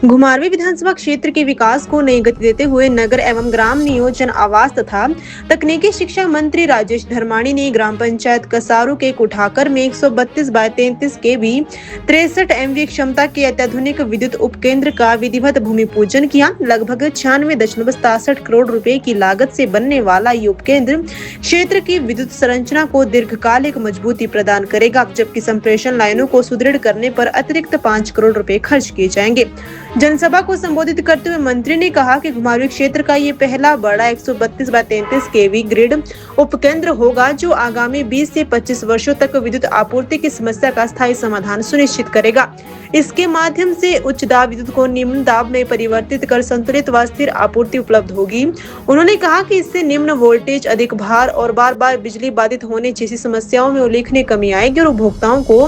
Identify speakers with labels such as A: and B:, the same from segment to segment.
A: घुमारवीं विधानसभा क्षेत्र के विकास को नई गति देते हुए नगर एवं ग्राम नियोजन आवास तथा तकनीकी शिक्षा मंत्री राजेश धर्माणी ने ग्राम पंचायत कसारू के कुठाकर में 132/33 केवी 63 MVA क्षमता के अत्याधुनिक विद्युत उपकेंद्र का विधिवत भूमि पूजन किया। लगभग 96.67 करोड़ रुपए की लागत से बनने वाला ये उपकेंद्र क्षेत्र की विद्युत संरचना को दीर्घकालिक मजबूती प्रदान करेगा, जबकि संप्रेषण लाइनों को सुदृढ़ करने पर अतिरिक्त 5 करोड़ रुपए खर्च किए जाएंगे। जनसभा को संबोधित करते हुए मंत्री ने कहा कि घुमारवीं क्षेत्र का ये पहला बड़ा 132/33 केवी ग्रिड उपकेंद्र होगा, जो आगामी 20 से 25 वर्षों तक विद्युत आपूर्ति की समस्या का स्थायी समाधान सुनिश्चित करेगा। इसके माध्यम से उच्च दाब विद्युत को निम्न दाब में परिवर्तित कर संतुलित व स्थिर आपूर्ति उपलब्ध होगी। उन्होंने कहा कि इससे निम्न वोल्टेज, अधिक भार और बार-बार बिजली बाधित होने जैसी समस्याओं में उल्लेखनीय कमी आएगी और उपभोक्ताओं को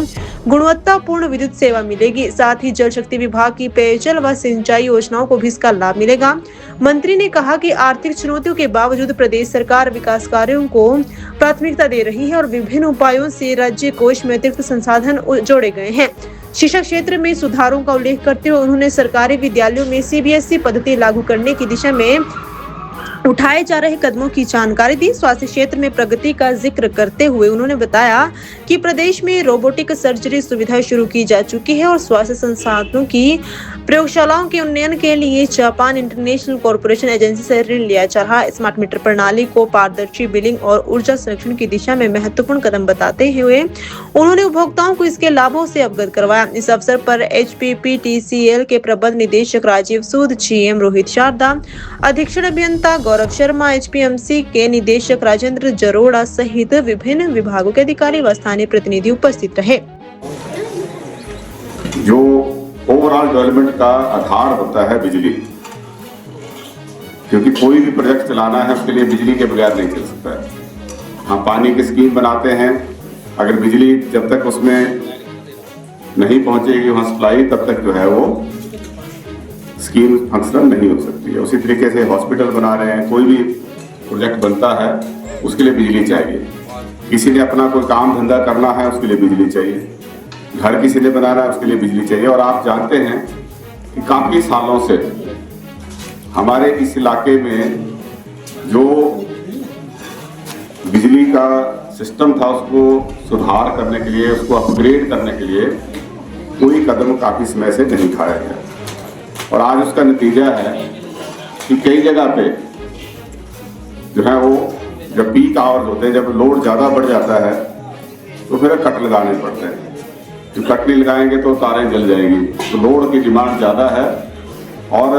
A: गुणवत्तापूर्ण विद्युत सेवा मिलेगी। साथ ही जल शक्ति विभाग की पेयजल व सिंचाई योजनाओं को भी इसका लाभ मिलेगा। मंत्री ने कहा कि आर्थिक चुनौतियों के बावजूद प्रदेश सरकार विकास कार्यों को प्राथमिकता दे रही है और विभिन्न उपायों से राज्य कोष में अतिरिक्त संसाधन जोड़े गए हैं। शिक्षा क्षेत्र में सुधारों का उल्लेख करते हुए उन्होंने सरकारी विद्यालयों में CBSE पद्धति लागू करने की दिशा में उठाए जा रहे कदमों की जानकारी दी। स्वास्थ्य क्षेत्र में प्रगति का जिक्र करते हुए उन्होंने बताया कि प्रदेश में रोबोटिक सर्जरी सुविधाएं शुरू की जा चुकी है और स्वास्थ्य संसाधनों की प्रयोगशालाओं के उन्नयन के लिए जापान इंटरनेशनल कॉर्पोरेशन एजेंसी से ऋण लिया जा रहा है। स्मार्ट मीटर प्रणाली को पारदर्शी बिलिंग और ऊर्जा संरक्षण की दिशा में महत्वपूर्ण कदम बताते हुए उन्होंने उपभोक्ताओं को इसके लाभों से अवगत करवाया। इस अवसर पर HPPTCL के प्रबंध निदेशक राजीव सूद, GM रोहित शारदा, अधीक्षण अभियंता गौरव शर्मा, HPMC के निदेशक राजेंद्र जरोड़ा सहित विभिन्न विभागों के अधिकारी व स्थानीय प्रतिनिधि उपस्थित रहे।
B: जो ओवरऑल डेवलपमेंट का आधार होता है बिजली, क्योंकि कोई भी प्रोजेक्ट चलाना है उसके लिए बिजली के बगैर नहीं चल सकता है। हम पानी की स्कीम बनाते हैं, अगर बिजली जब तक उसमें नहीं पहुंचेगी वहां सप्लाई, तब तक जो है वो स्कीम फंक्शनल नहीं हो सकती है। उसी तरीके से हॉस्पिटल बना रहे हैं, कोई भी प्रोजेक्ट बनता है उसके लिए बिजली चाहिए। किसी ने अपना कोई काम धंधा करना है उसके लिए बिजली चाहिए, घर किसी ने बनाना है उसके लिए बिजली चाहिए। और आप जानते हैं कि काफी सालों से हमारे इस इलाके में जो बिजली का सिस्टम था उसको सुधार करने के लिए, उसको अपग्रेड करने के लिए कोई कदम काफी समय से नहीं उठाया गया। और आज उसका नतीजा है कि कई जगह पे जो है वो जब पीक आवर्स होते हैं, जब लोड ज़्यादा बढ़ जाता है तो फिर कट लगाने पड़ते हैं। जो कट नहीं लगाएंगे तो तारें जल जाएंगी। तो लोड की डिमांड ज़्यादा है और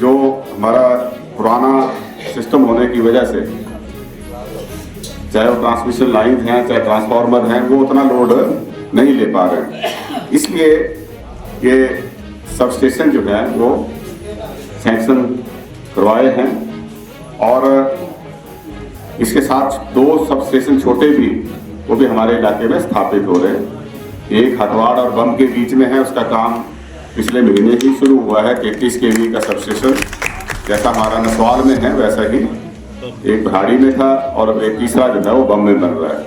B: जो हमारा पुराना सिस्टम होने की वजह से, चाहे वो ट्रांसमिशन लाइन हैं चाहे ट्रांसफार्मर हैं, वो उतना लोड नहीं ले पा रहे हैं। इसलिए ये सबस्टेशन जो है वो सैंक्शन करवाए हैं और इसके साथ 2 सबस्टेशन छोटे भी, वो भी हमारे इलाके में स्थापित हो रहे हैं। एक हटवाड़ और बम के बीच में है, उसका काम पिछले महीने ही शुरू हुआ है। 33 केवी का सबस्टेशन जैसा हमारा नसवाल में है वैसा ही एक भाड़ी में था और एक तीसरा जो है वो बम में बन रहा है।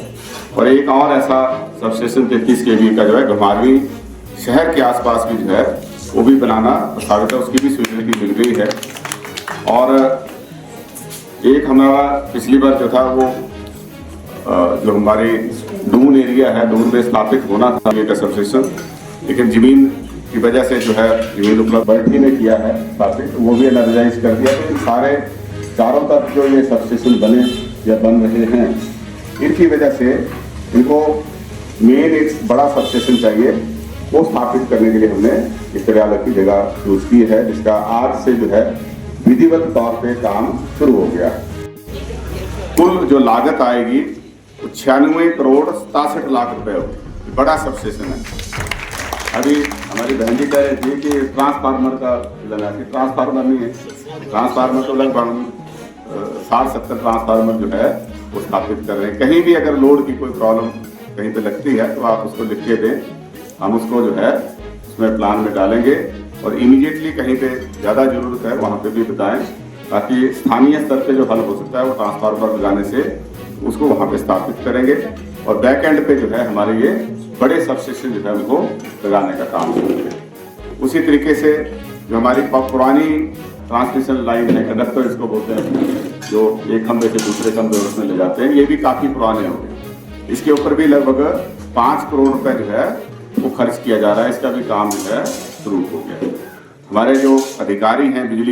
B: और एक और ऐसा सबस्टेशन 33 केवी का जो है घुमारवीं शहर के आसपास भी जो है वो भी बनाना प्रस्तावित है, उसकी भी स्वीकृति मिल गई है। और एक हमारा पिछली बार जो था वो जो हमारी दून एरिया है, दून में स्थापित होना था ये सबस्टेशन, लेकिन जमीन की वजह से जो है जमीन उपलब्ध ने किया है स्थापित, वो भी एनर्जाइज कर दिया। तो सारे चारों तरफ जो ये सबस्टेशन बने या बन रहे हैं, इनकी वजह से इनको मेन एक बड़ा सबस्टेशन चाहिए, वो स्थापित करने के लिए हमने इस कार्यालय की जगह चूज की है, जिसका आज से जो है विधिवत तौर पे काम शुरू हो गया। कुल जो लागत आएगी 96 करोड़ 67 लाख रुपए होगी। बड़ा सबस्टेशन है। अभी हमारी बहन जी कह रही थी कि ट्रांसफार्मर का लगा के, ट्रांसफार्मर नहीं है, ट्रांसफार्मर तो लगभग 60-70 ट्रांसफार्मर जो है वो स्थापित कर रहे हैं। कहीं भी अगर लोड की कोई प्रॉब्लम कहीं पे लगती है तो आप उसको लिख के दें, हम उसको जो है उसमें प्लान में डालेंगे और इमीडिएटली कहीं पे ज़्यादा ज़रूरत है वहाँ पे भी बताएं, ताकि स्थानीय स्तर पे जो हल हो सकता है वो ट्रांसफार्मर लगाने से उसको वहाँ पे स्थापित करेंगे। और बैक एंड पे जो है हमारे ये बड़े सबस्टेशन जो है उनको लगाने का काम करेंगे। उसी तरीके से जो हमारी पुरानी ट्रांसमिशन लाइन है, कंडक्टर इसको बोलते हैं, जो एक खंभे से दूसरे खंभे उसमें ले जाते हैं, ये भी काफ़ी पुराने हो गए। इसके ऊपर भी लगभग 5 करोड़ रुपए जो है वो खर्च किया जा रहा है। इसका भी काम जो है शुरू हो गया। हमारे जो अधिकारी हैं बिजली